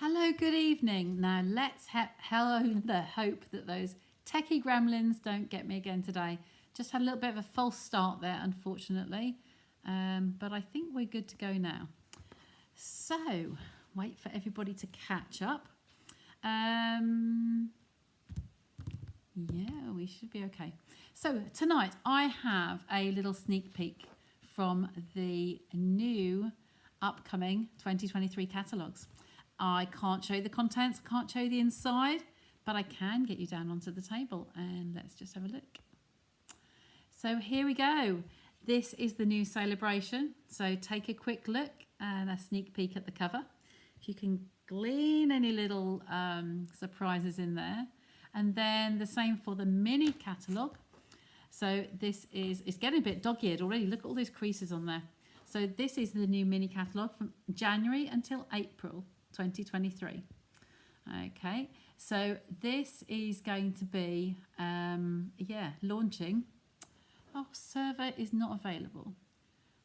Hello, good evening. Now let's hope that those techie gremlins don't get me again today. Just had a little bit of a false start there, unfortunately. But I think we're good to go now. So, wait for everybody to catch up. Yeah, we should be okay. So tonight I have a little sneak peek from the new upcoming 2023 catalogues. I can't show you the contents, can't show you the inside, but I can get you down onto the table and let's just have a look. So here we go. This is the new Celebration. So take a quick look and a sneak peek at the cover. If you can glean any little surprises in there. And then the same for the mini catalogue. So this is, it's getting a bit dog-eared already. Look at all those creases on there. So this is the new mini catalogue from January until April 2023. Okay, so this is going to be, launching. Oh, server is not available.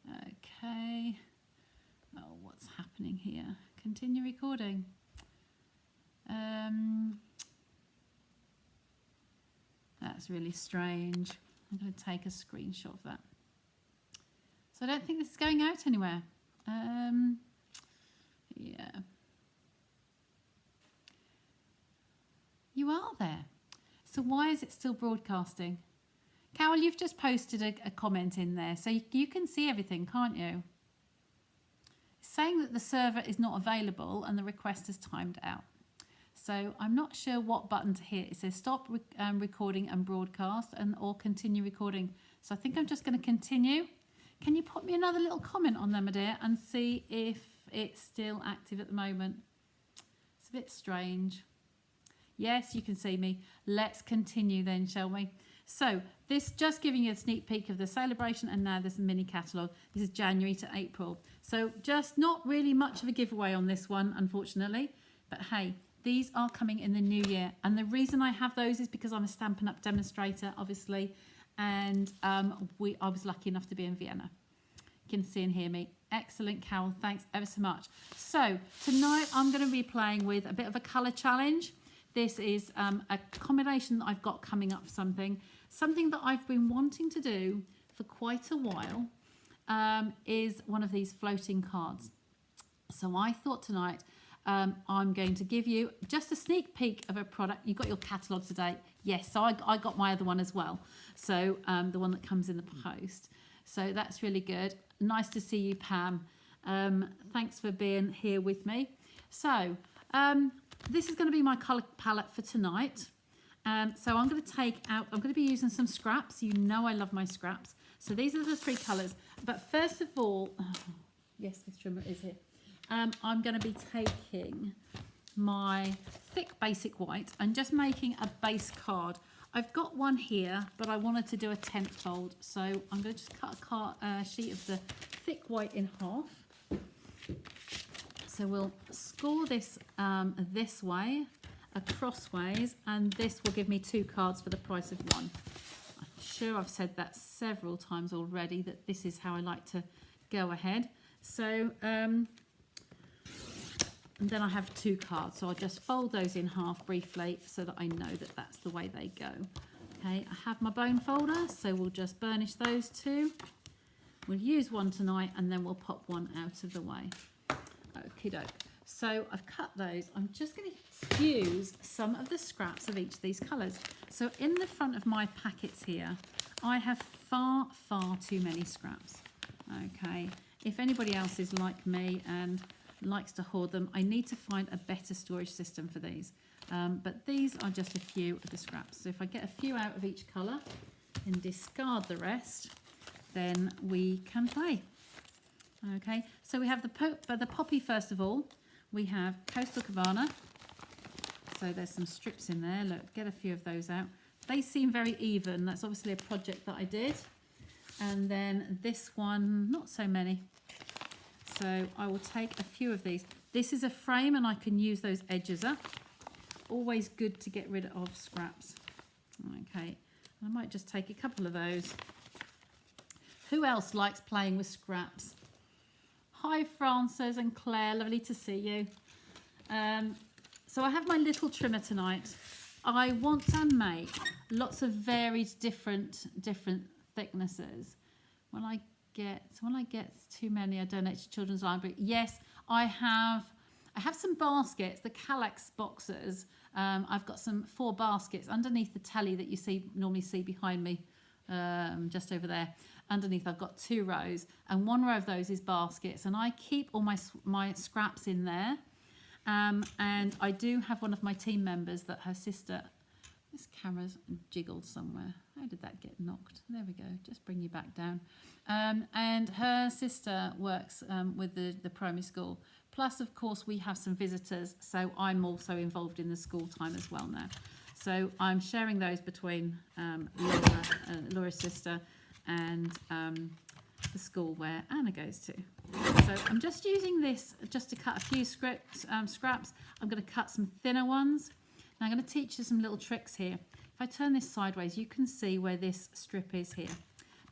Okay. Oh, what's happening here? Continue recording. That's really strange. I'm going to take a screenshot of that. So I don't think this is going out anywhere. Yeah. You are there. So why is it still broadcasting? Carol, you've just posted a comment in there, so you can see everything, can't you? It's saying that the server is not available and the request is timed out. So I'm not sure what button to hit. It says stop recording and broadcast or continue recording. So I think I'm just going to continue. Can you put me another little comment on there, my dear, and see if it's still active at the moment? It's a bit strange. Yes, you can see me. Let's continue then, shall we? So this just giving you a sneak peek of the Celebration, and now this mini catalogue. This is January to April. So just not really much of a giveaway on this one, unfortunately. But hey, these are coming in the new year. And the reason I have those is because I'm a Stampin' Up! Demonstrator, obviously. And I was lucky enough to be in Vienna. You can see and hear me. Excellent, Carol. Thanks ever so much. So tonight I'm going to be playing with a bit of a colour challenge. This is a combination that I've got coming up, something that I've been wanting to do for quite a while, is one of these floating cards. So I thought tonight I'm going to give you just a sneak peek of a product. You've got your catalogue today. Yes, so I got my other one as well. So the one that comes in the post. So that's really good. Nice to see you, Pam. Thanks for being here with me. So this is going to be my colour palette for tonight. So I'm going to be using some scraps. You know I love my scraps. So these are the three colours. But first of all, yes, Miss Trimmer is here. I'm going to be taking my thick basic white and just making a base card. I've got one here, but I wanted to do a 10th fold. So I'm going to just cut a sheet of the thick white in half. So we'll score this this way, crossways, and this will give me 2 cards for the price of 1. I'm sure I've said that several times already, that this is how I like to go ahead. So, and then I have 2 cards, so I'll just fold those in half briefly so that I know that that's the way they go. Okay, I have my bone folder, so we'll just burnish those 2. We'll use one tonight, and then we'll pop one out of the way. Okie doke. So I've cut those. I'm just going to use some of the scraps of each of these colours. So in the front of my packets here, I have far too many scraps. Okay. If anybody else is like me and likes to hoard them, I need to find a better storage system for these. But these are just a few of the scraps. So if I get a few out of each colour and discard the rest, then we can play. Okay, so we have the poppy first of all. We have Coastal Cabana. So there's some strips in there. Look, get a few of those out. They seem very even. That's obviously a project that I did. And then this one, not so many. So I will take a few of these. This is a frame and I can use those edges up. Always good to get rid of scraps. Okay, I might just take a couple of those. Who else likes playing with scraps? Hi, Frances and Claire. Lovely to see you. So I have my little trimmer tonight. I want to make lots of varied different thicknesses. When I get too many, I donate to Children's Library. Yes, I have some baskets, the Kallax boxes. I've got 4 baskets underneath the telly that you normally see behind me, just over there. Underneath, I've got 2 rows, and 1 row of those is baskets, and I keep all my scraps in there. And I do have one of my team members that her sister. This camera's jiggled somewhere. How did that get knocked? There we go. Just bring you back down. And her sister works with the primary school. Plus, of course, we have some visitors, so I'm also involved in the school time as well now. So I'm sharing those between Laura's sister and the school where Anna goes to. So I'm just using this just to cut a few scraps. I'm going to cut some thinner ones. Now I'm going to teach you some little tricks here. If I turn this sideways, you can see where this strip is here.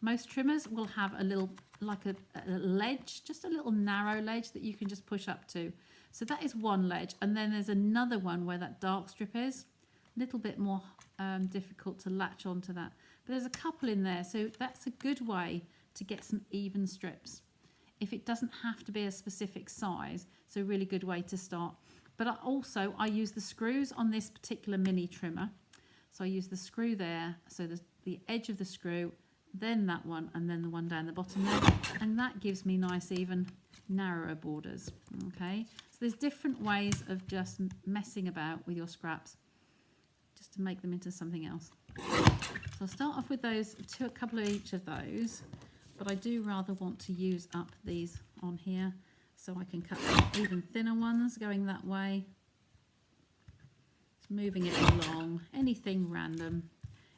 Most trimmers will have a little, like a ledge, just a little narrow ledge that you can just push up to. So that is one ledge, and then there's another one where that dark strip is. A little bit more difficult to latch onto that. But there's a couple in there, so that's a good way to get some even strips. If it doesn't have to be a specific size, it's a really good way to start. But I use the screws on this particular mini trimmer. So I use the screw there, so the edge of the screw, then that one, and then the one down the bottom there. And that gives me nice, even, narrower borders. Okay, so there's different ways of just messing about with your scraps, just to make them into something else. So I'll start off with those, a couple of each of those. But I do rather want to use up these on here, so I can cut even thinner ones going that way. Just moving it along. Anything random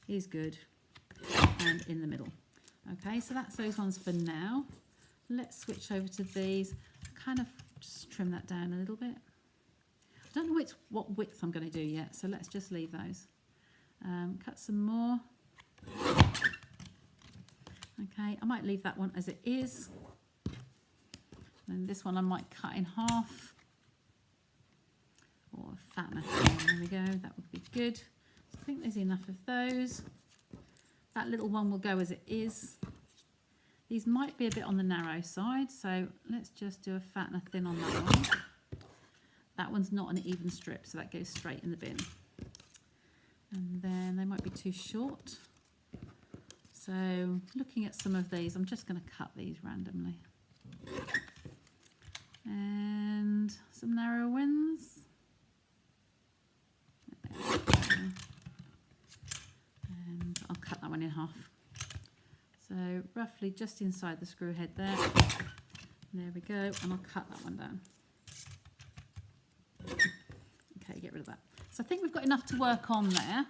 is good. And in the middle. Okay, so that's those ones for now. Let's switch over to these. Kind of just trim that down a little bit. I don't know what width I'm going to do yet, so let's just leave those. Cut some more. Okay, I might leave that one as it is. And this one I might cut in half. Or fatten. There we go, that would be good. So I think there's enough of those. That little one will go as it is. These might be a bit on the narrow side, so let's just do a fat and a thin on that one. That one's not an even strip, so that goes straight in the bin. And then they might be too short. So looking at some of these, I'm just going to cut these randomly. And some narrow ones. And I'll cut that one in half. So roughly just inside the screw head there. There we go, and I'll cut that one down. Okay, get rid of that. So I think we've got enough to work on there.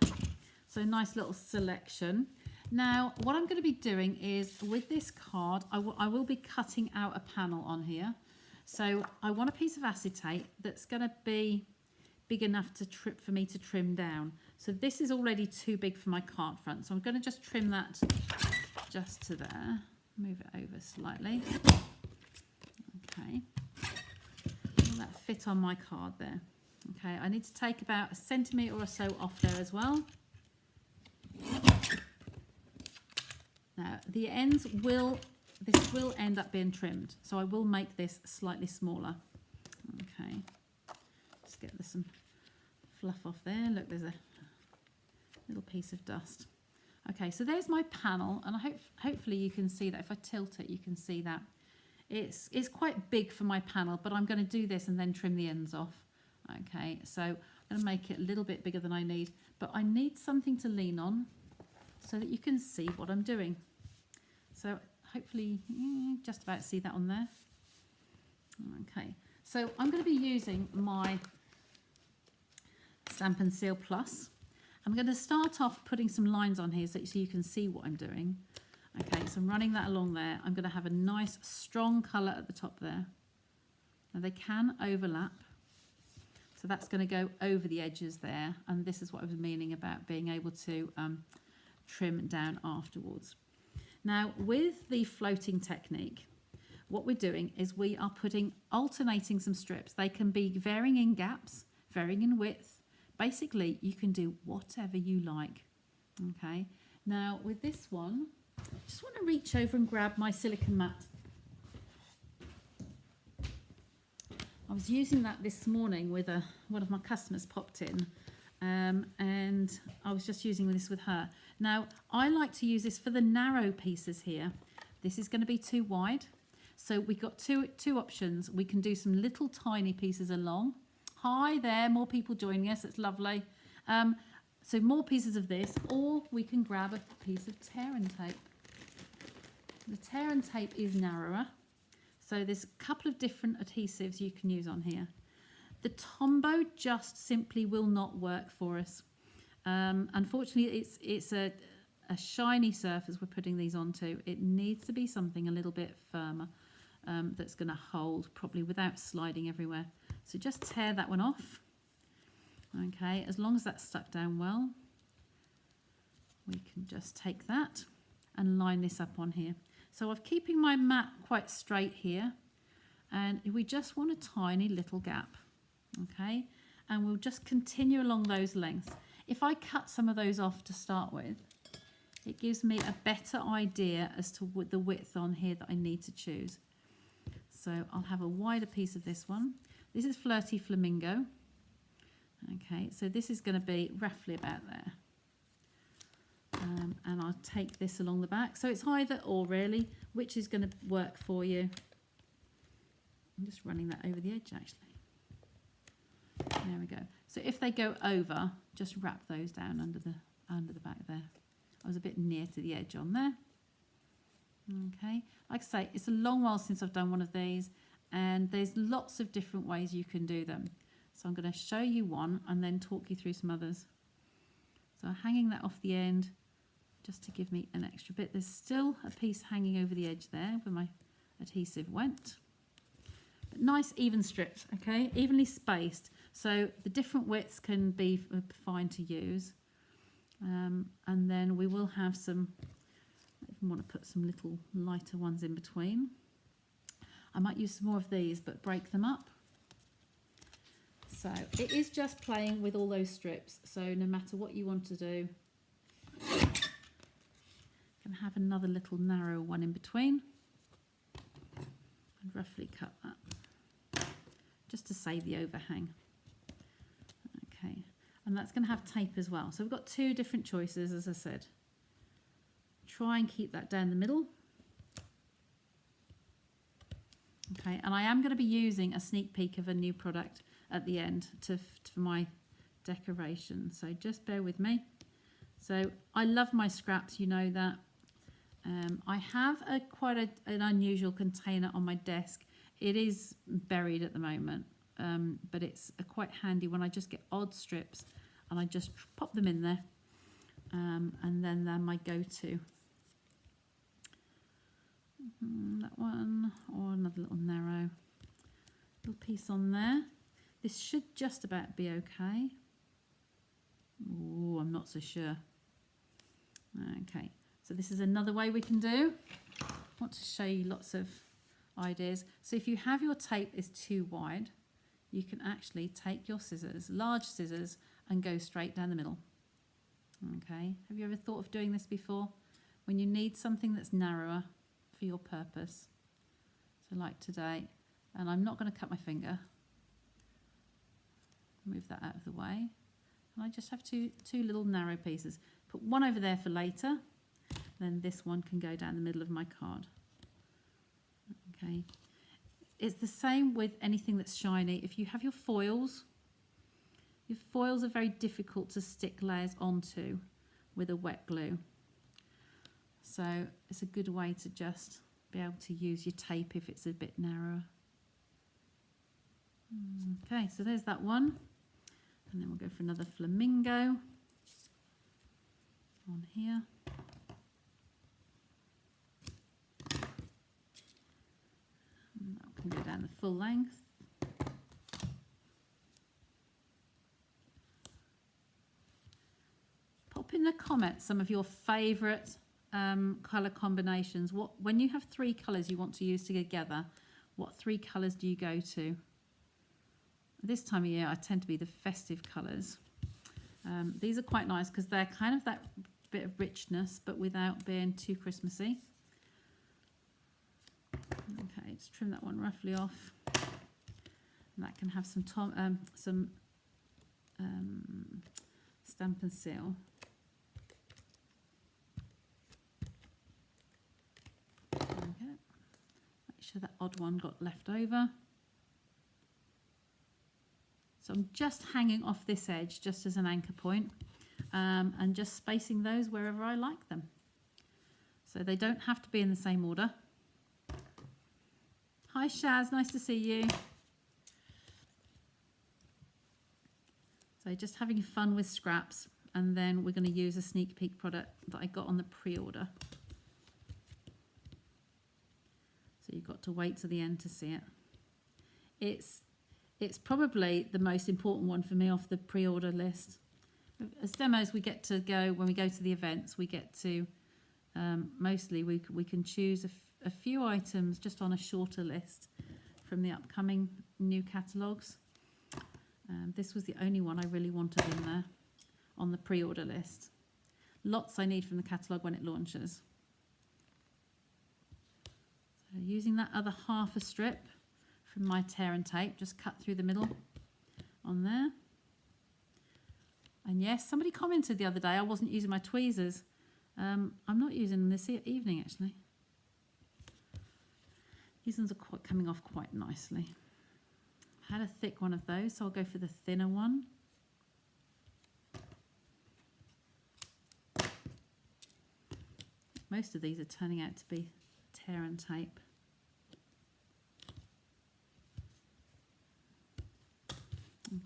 So nice little selection. Now, what I'm going to be doing is, with this card, I will be cutting out a panel on here. So I want a piece of acetate that's going to be big enough for me to trim down. So this is already too big for my card front. So I'm going to just trim that just to there. Move it over slightly. Okay. Will that fit on my card there? Okay, I need to take about 1 centimetre or so off there as well. Now, the ends this will end up being trimmed, so I will make this slightly smaller. Okay, just get some fluff off there. Look, there's a little piece of dust. Okay, so there's my panel, and hopefully you can see that. If I tilt it, you can see that. It's quite big for my panel, but I'm going to do this and then trim the ends off. Okay, so I'm going to make it a little bit bigger than I need, but I need something to lean on so that you can see what I'm doing. So hopefully just about see that on there. Okay, so I'm going to be using my Stamp and Seal Plus. I'm going to start off putting some lines on here so you can see what I'm doing. Okay, so I'm running that along there. I'm going to have a nice strong colour at the top there. Now they can overlap. So that's going to go over the edges there. And this is what I was meaning about being able to trim down afterwards. Now with the floating technique, what we're doing is we are alternating some strips. They can be varying in gaps, varying in width. Basically, you can do whatever you like. Okay. Now with this one, I just want to reach over and grab my silicone mat. I was using that this morning with one of my customers popped in, and I was just using this with her. Now, I like to use this for the narrow pieces here. This is going to be too wide. So we've got two options. We can do some little tiny pieces along. Hi there, more people joining us. It's lovely. So more pieces of this, or we can grab a piece of tear and tape. The tear and tape is narrower. So there's a couple of different adhesives you can use on here. The Tombow just simply will not work for us. Unfortunately, it's a shiny surface we're putting these onto. It needs to be something a little bit firmer that's going to hold properly without sliding everywhere. So just tear that one off. Okay, as long as that's stuck down well, we can just take that and line this up on here. So I'm keeping my mat quite straight here, and we just want a tiny little gap, okay? And we'll just continue along those lengths. If I cut some of those off to start with, it gives me a better idea as to the width on here that I need to choose. So I'll have a wider piece of this one. This is Flirty Flamingo. Okay, so this is going to be roughly about there. And I'll take this along the back. So it's either or really, which is going to work for you. I'm just running that over the edge actually. There we go. So if they go over, just wrap those down under the back there. I was a bit near to the edge on there. Okay, like I say, it's a long while since I've done one of these, and there's lots of different ways you can do them. So I'm going to show you one and then talk you through some others. So hanging that off the end, just to give me an extra bit. There's still a piece hanging over the edge there where my adhesive went. But nice even strips, okay, evenly spaced. So the different widths can be fine to use. And then we will have some, I want to put some little lighter ones in between. I might use some more of these, but break them up. So it is just playing with all those strips. So no matter what you want to do, can have another little narrow one in between and roughly cut that just to save the overhang. Okay, and that's going to have tape as well. So we've got two different choices, as I said. Try and keep that down the middle. Okay, and I am going to be using a sneak peek of a new product at the end for my decoration, so just bear with me. So I love my scraps, you know that. I have quite an unusual container on my desk. It is buried at the moment, but it's quite handy when I just get odd strips and I just pop them in there, and then they're my go-to. That one, or another little narrow little piece on there. This should just about be okay. Oh, I'm not so sure. Okay, so this is another way we can do. I want to show you lots of ideas. So if you have your tape is too wide, you can actually take your scissors, large scissors, and go straight down the middle. Okay, have you ever thought of doing this before? When you need something that's narrower for your purpose. So like today, and I'm not going to cut my finger. Move that out of the way. And I just have two little narrow pieces. Put one over there for later. Then this one can go down the middle of my card. Okay. It's the same with anything that's shiny. If you have your foils are very difficult to stick layers onto with a wet glue. So it's a good way to just be able to use your tape if it's a bit narrower. Okay, so there's that one. And then we'll go for another flamingo on here. And that can go down the full length. Pop in the comments some of your favourite colour combinations, when you have 3 colours you want to use together, what 3 colours do you go to? This time of year I tend to be the festive colours. These are quite nice because they're kind of that bit of richness but without being too Christmassy. Okay, just trim that one roughly off, and that can have some Stamp and Seal. Okay. Make sure that odd one got left over. So I'm just hanging off this edge just as an anchor point, and just spacing those wherever I like them. So they don't have to be in the same order. Hi Shaz, nice to see you. So just having fun with scraps, and then we're going to use a sneak peek product that I got on the pre-order. So you've got to wait to the end to see it. It's probably the most important one for me off the pre-order list. As demos, we get to go, when we go to the events, we get to, mostly we can choose a few items just on a shorter list from the upcoming new catalogues. This was the only one I really wanted in there on the pre-order list. Lots I need from the catalogue when it launches. So using that other half a strip from my tear and tape, just cut through the middle on there. And yes, somebody commented the other day I wasn't using my tweezers. I'm not using them this evening actually. These ones are coming off quite nicely. I had a thick one of those, so I'll go for the thinner one. Most of these are turning out to be tear and tape.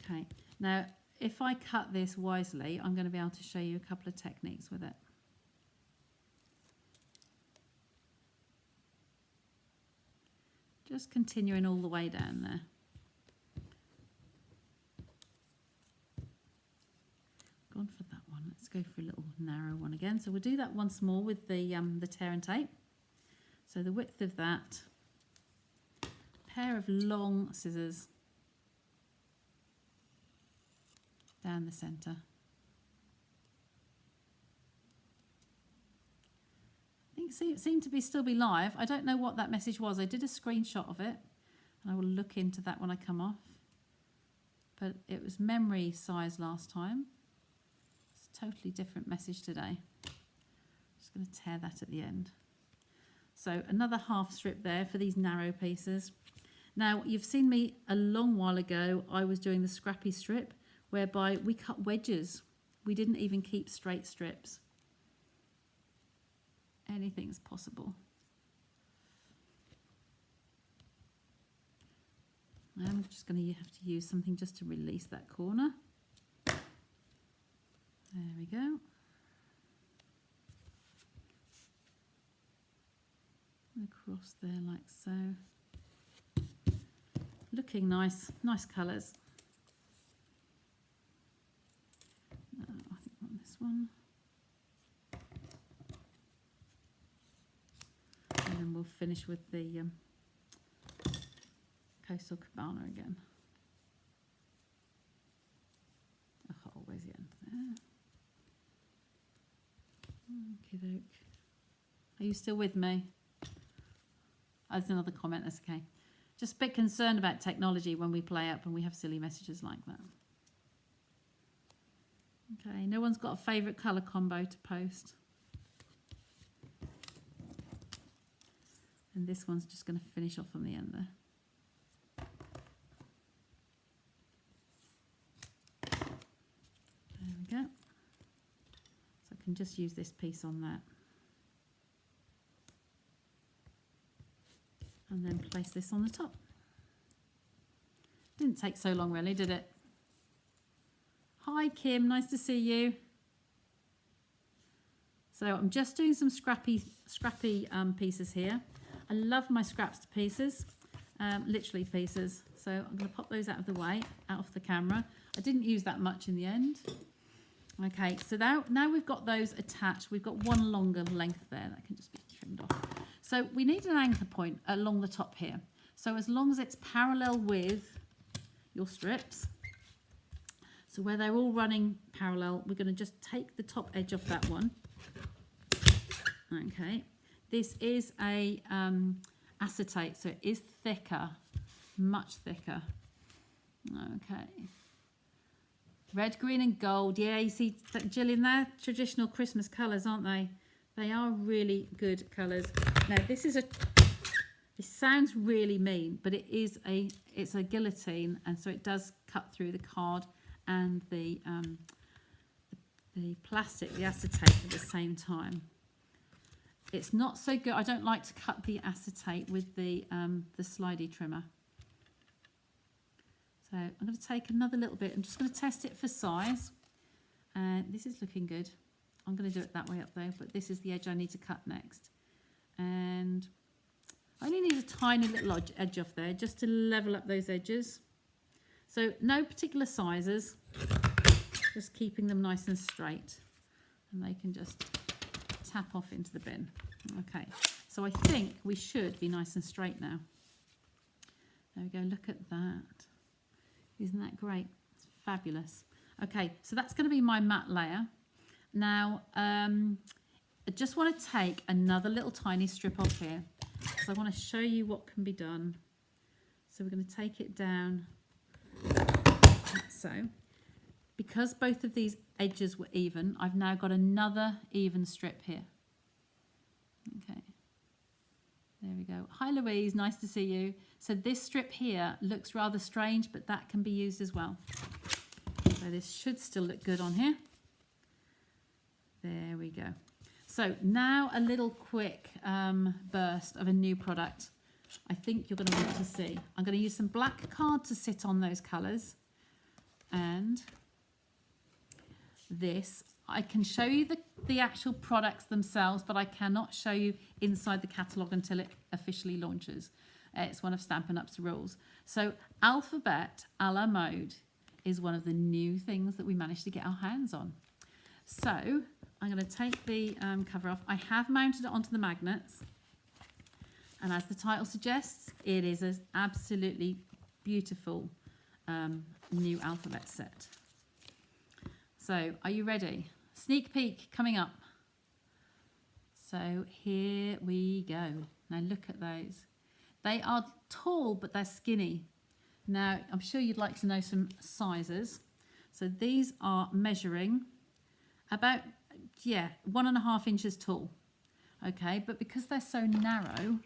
Okay, now if I cut this wisely, I'm going to be able to show you a couple of techniques with it. Just continuing all the way down there. Gone for that one. Let's go for a little narrow one again. So we'll do that once more with the tear and tape. So the width of that, pair of long scissors down the centre. I think it seemed to still be live. I don't know what that message was. I did a screenshot of it, and I will look into that when I come off. But it was memory size last time. It's a totally different message today. Just going to tear that at the end. So another half strip there for these narrow pieces. Now you've seen me a long while ago. I was doing the scrappy strip, whereby we cut wedges. We didn't even keep straight strips. Anything's possible. I'm just going to have to use something just to release that corner. There we go. Across there like so. Looking nice, nice colours. No, I think on this one. And then we'll finish with the Coastal Cabana again. Oh, where's the end there? Okie doke. Are you still with me? Oh, there's another comment, that's okay. Just a bit concerned about technology when we play up and we have silly messages like that. Okay, no one's got a favourite colour combo to post. And this one's just going to finish off on the end there. There we go. So I can just use this piece on that. And then place this on the top. Didn't take so long really, did it? Hi Kim, nice to see you. So I'm just doing some scrappy pieces here. I love my scraps to pieces, literally pieces. So I'm going to pop those out of the way, out of the camera. I didn't use that much in the end. Okay, so now we've got those attached. We've got one longer length there that can just be trimmed off. So we need an anchor point along the top here. So as long as it's parallel with your strips, so where they're all running parallel, we're going to just take the top edge off that one. Okay, this is a acetate, so it is thicker, much thicker. Okay. Red, green and gold. Yeah, you see, Gillian, they're traditional Christmas colours, aren't they? They are really good colours. Now, this sounds really mean, but it's a guillotine, and so it does cut through the card and the plastic, the acetate at the same time. It's not so good. I don't like to cut the acetate with the slidey trimmer. So I'm going to take another little bit. I'm just going to test it for size. This is looking good. I'm going to do it that way up there, but this is the edge I need to cut next. And I only need a tiny little edge off there just to level up those edges. So no particular sizes, just keeping them nice and straight. And they can just tap off into the bin. Okay, so I think we should be nice and straight now. There we go, look at that. Isn't that great? It's fabulous. Okay, so that's going to be my matte layer. Now, I just want to take another little tiny strip off here because I want to show you what can be done. So we're going to take it down like so. Because both of these edges were even, I've now got another even strip here. Okay. There we go. Hi Louise, nice to see you. So this strip here looks rather strange, but that can be used as well. So this should still look good on here. There we go. So now a little quick burst of a new product I think you're going to want to see. I'm going to use some black card to sit on those colours. And this, I can show you the actual products themselves, but I cannot show you inside the catalogue until it officially launches. It's one of Stampin' Up's rules. So Alphabet a la Mode is one of the new things that we managed to get our hands on. So I'm going to take the cover off. I have mounted it onto the magnets. And as the title suggests, it is an absolutely beautiful new alphabet set. So are you ready? Sneak peek coming up. So here we go. Now look at those. They are tall, but they're skinny. Now, I'm sure you'd like to know some sizes. So these are measuring about, 1.5 inches tall. Okay, but because they're so narrow,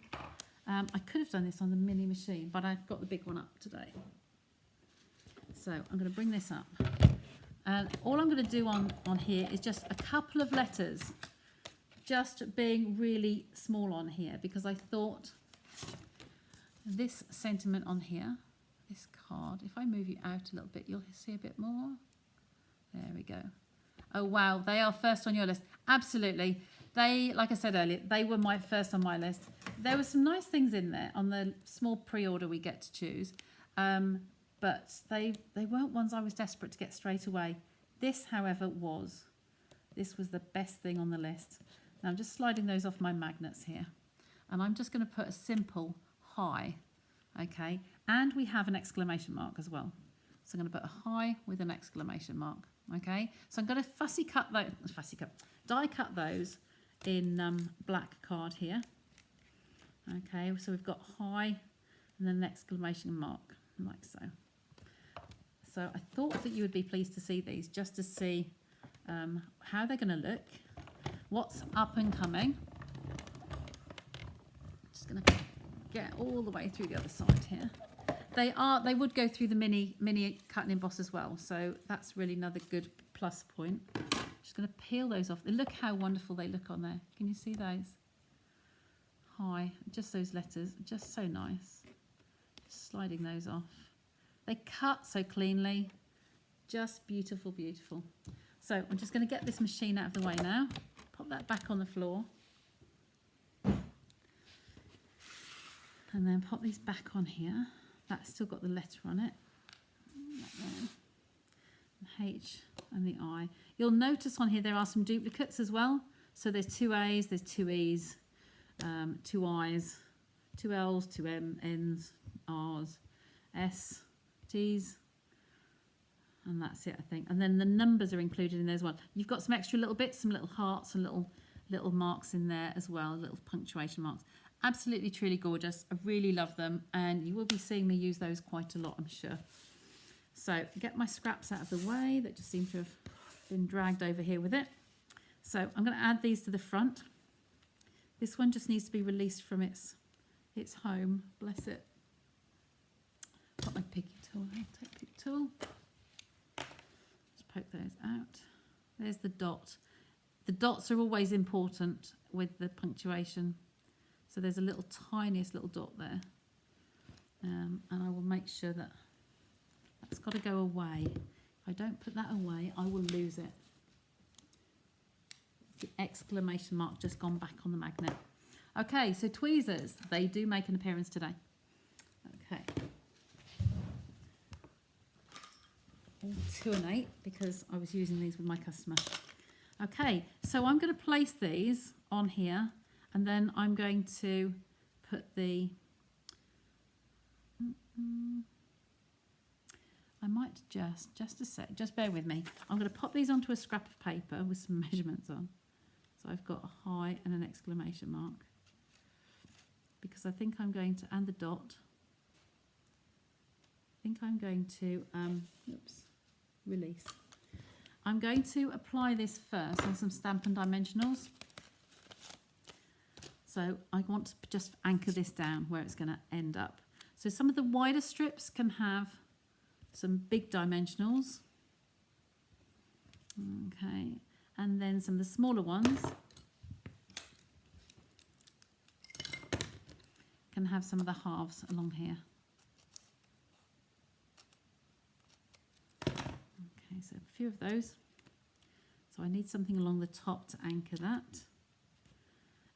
I could have done this on the mini machine, but I've got the big one up today. So I'm going to bring this up. And all I'm going to do on here is just a couple of letters, just being really small on here, because I thought this sentiment on here, this card, if I move you out a little bit, you'll see a bit more. There we go. Oh, wow. They are first on your list. Absolutely. They, like I said earlier, they were my first on my list. There were some nice things in there on the small pre-order we get to choose. But they weren't ones I was desperate to get straight away. This, however, was. This was the best thing on the list. Now I'm just sliding those off my magnets here. And I'm just going to put a simple hi. Okay. And we have an exclamation mark as well. So I'm going to put a hi with an exclamation mark. Okay. So I'm going to die cut those in black card here. Okay. So we've got hi and then an exclamation mark like so. So I thought that you would be pleased to see these, just to see how they're going to look, what's up and coming. Just going to get all the way through the other side here. They would go through the mini cut and emboss as well, so that's really another good plus point. Just going to peel those off. Look how wonderful they look on there. Can you see those? Hi, just those letters, just so nice. Just sliding those off. They cut so cleanly, just beautiful, beautiful. So I'm just going to get this machine out of the way now. Pop that back on the floor. And then pop these back on here. That's still got the letter on it. H and the I. You'll notice on here there are some duplicates as well. So there's 2 A's, there's 2 E's, 2 I's, 2 L's, 2 N's, R's, S, T's, and that's it, I think. And then the numbers are included in there as well. You've got some extra little bits, some little hearts and little marks in there as well, little punctuation marks. Absolutely, truly gorgeous. I really love them, and you will be seeing me use those quite a lot, I'm sure. So get my scraps out of the way that just seem to have been dragged over here with it. So I'm going to add these to the front. This one just needs to be released from its home. Bless it. Got my piggy tool. I'll take piggy tool. Just poke those out. There's the dot. The dots are always important with the punctuation. So there's a little tiniest little dot there. And I will make sure that that's got to go away. If I don't put that away, I will lose it. The exclamation mark just gone back on the magnet. Okay, so tweezers, they do make an appearance today. Okay. All 2 and 8 because I was using these with my customer. Okay, so I'm going to place these on here, and then I'm going to put the I might just a sec, just bear with me. I'm going to pop these onto a scrap of paper with some measurements on. So I've got a high and an exclamation mark, because I think I'm going to, and the dot. I think I'm going to, release. I'm going to apply this first on some Stampin' Dimensionals. So I want to just anchor this down where it's going to end up. So some of the wider strips can have some big dimensionals. Okay, and then some of the smaller ones can have some of the halves along here. Okay, so a few of those. So I need something along the top to anchor that.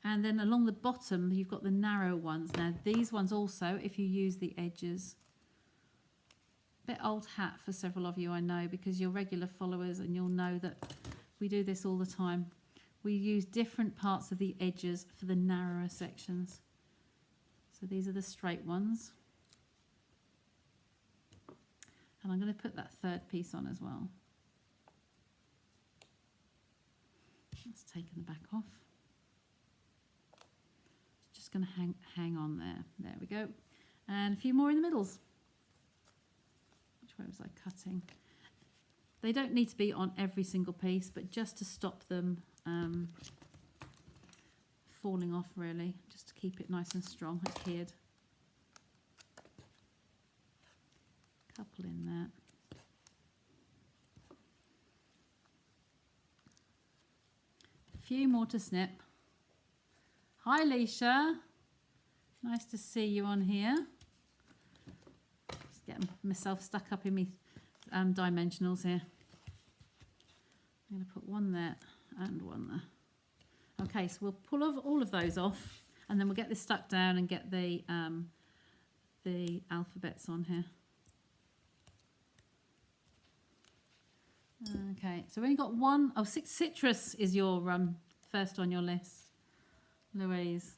And then along the bottom, you've got the narrow ones. Now, these ones also, if you use the edges, bit old hat for several of you, I know, because you're regular followers and you'll know that we do this all the time. We use different parts of the edges for the narrower sections. So these are the straight ones. And I'm going to put that third piece on as well. That's taken the back off. Just going to hang on there. There we go. And a few more in the middles. Which way was I cutting? They don't need to be on every single piece, but just to stop them falling off, really, just to keep it nice and strong, adhered. Couple in there. A few more to snip. Hi, Leisha. Nice to see you on here. Just getting myself stuck up in me dimensionals here. I'm going to put one there and one there. Okay, so we'll pull all of those off, and then we'll get this stuck down and get the alphabets on here. Okay, so we only got one. Oh, citrus is your first on your list, Louise.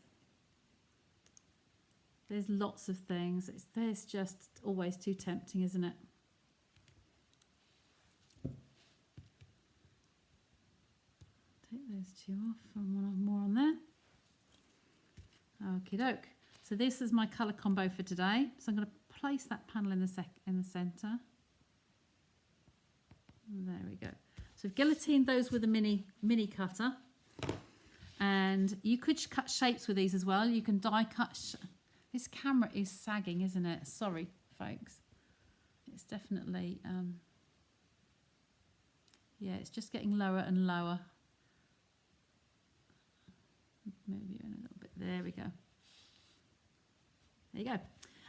There's lots of things. There's just always too tempting, isn't it? Take those two off and one more on there. Okie doke. So this is my colour combo for today. So I'm going to place that panel in the centre. There we go. So I've guillotined those with a mini cutter, and you could cut shapes with these as well. You can die cut. This camera is sagging, isn't it? Sorry, folks. It's definitely yeah, it's just getting lower and lower. Move you in a little bit. There we go. There you go.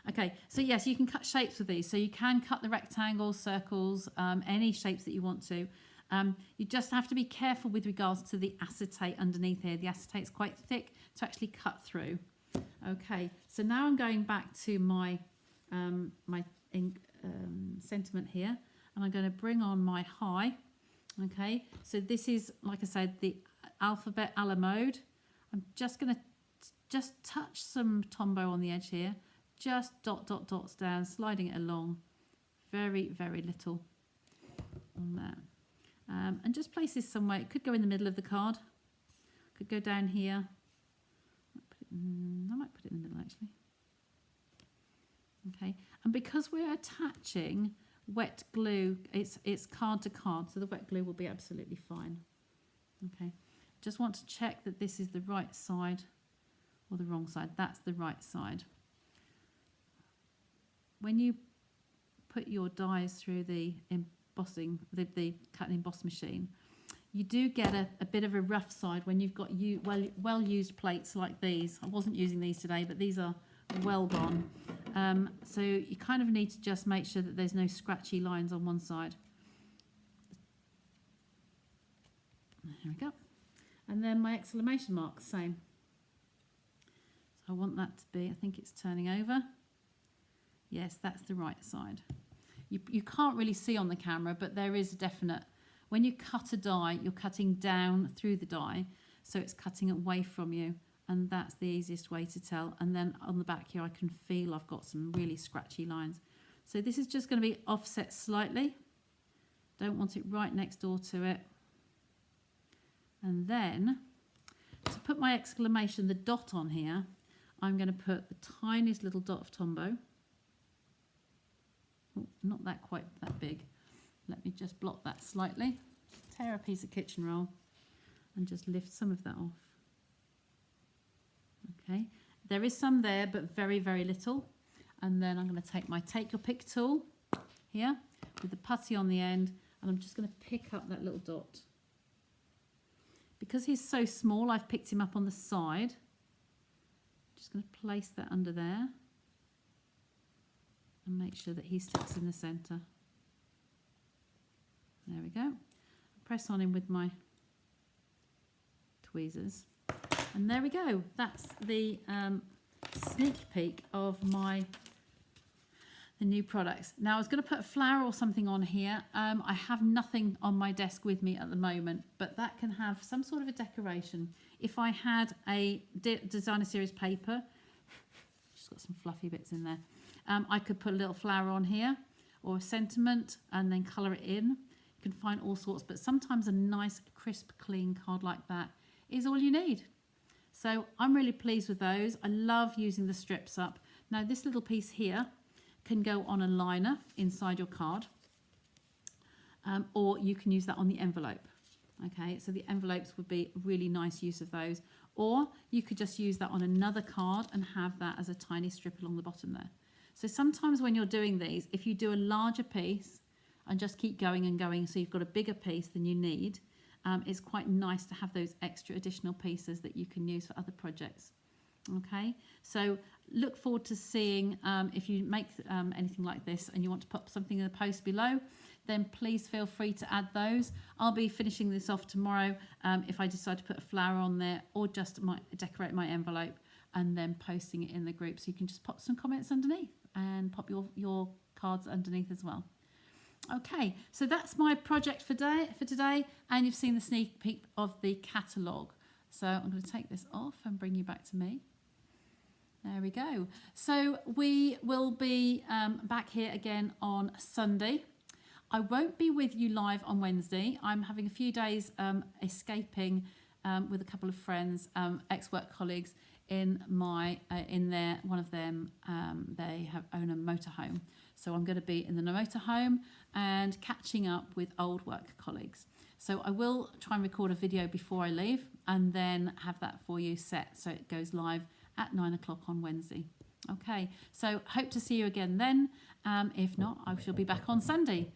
Okay, so yes, you can cut shapes with these. So you can cut the rectangles, circles, any shapes that you want to. You just have to be careful with regards to the acetate underneath here. The acetate is quite thick to actually cut through. Okay, so now I'm going back to my sentiment here, and I'm going to bring on my high. Okay, so this is, like I said, the alphabet a la mode. I'm just going to touch some Tombow on the edge here, just dots down, sliding it along, very, very little on there. And just place this somewhere. It could go in the middle of the card, could go down here. I might put it in the middle actually. Okay, and because we're attaching wet glue, it's card to card, so the wet glue will be absolutely fine. Okay, just want to check that this is the right side or the wrong side. That's the right side. When you put your dies through the embossing, the cut and emboss machine, you do get a bit of a rough side when you've got well used plates like these. I wasn't using these today, but these are well gone. So you kind of need to just make sure that there's no scratchy lines on one side. There we go. And then my exclamation mark, same. So I want that to be, I think it's turning over. Yes, that's the right side. You can't really see on the camera, but there is a definite, when you cut a die, you're cutting down through the die, so it's cutting away from you, and that's the easiest way to tell. And then on the back here, I can feel I've got some really scratchy lines. So this is just going to be offset slightly. Don't want it right next door to it. And then to put my exclamation, the dot on here, I'm going to put the tiniest little dot of Tombow. Oh, not that quite that big. Let me just block that slightly. Tear a piece of kitchen roll and just lift some of that off. Okay, there is some there, but very, very little. And then I'm going to take my Take Your Pick tool here with the putty on the end, and I'm just going to pick up that little dot. Because he's so small, I've picked him up on the side. Just going to place that under there and make sure that he sticks in the centre. There we go. Press on him with my tweezers. And there we go. That's the sneak peek of the new products. Now I was going to put a flower or something on here. I have nothing on my desk with me at the moment, but that can have some sort of a decoration. If I had a designer series paper, just got some fluffy bits in there, I could put a little flower on here or a sentiment and then colour it in. You can find all sorts, but sometimes a nice crisp clean card like that is all you need. So I'm really pleased with those. I love using the strips up. Now this little piece here can go on a liner inside your card, or you can use that on the envelope. Okay, so the envelopes would be a really nice use of those, or you could just use that on another card and have that as a tiny strip along the bottom there. So sometimes when you're doing these, if you do a larger piece and just keep going and going, so you've got a bigger piece than you need, it's quite nice to have those extra additional pieces that you can use for other projects. Okay, so look forward to seeing if you make anything like this and you want to put something in the post below, then please feel free to add those. I'll be finishing this off tomorrow if I decide to put a flower on there, or just decorate my envelope and then posting it in the group. So you can just pop some comments underneath and pop your cards underneath as well. Okay, so that's my project for today, and you've seen the sneak peek of the catalogue. So I'm going to take this off and bring you back to me. There we go. So we will be back here again on Sunday. I won't be with you live on Wednesday. I'm having a few days escaping with a couple of friends, ex-work colleagues in one of them. They own a motorhome. So I'm going to be in the motorhome and catching up with old work colleagues. So I will try and record a video before I leave and then have that for you set so it goes live at 9 o'clock on Wednesday. Okay, so hope to see you again then. If not, I shall be back on Sunday.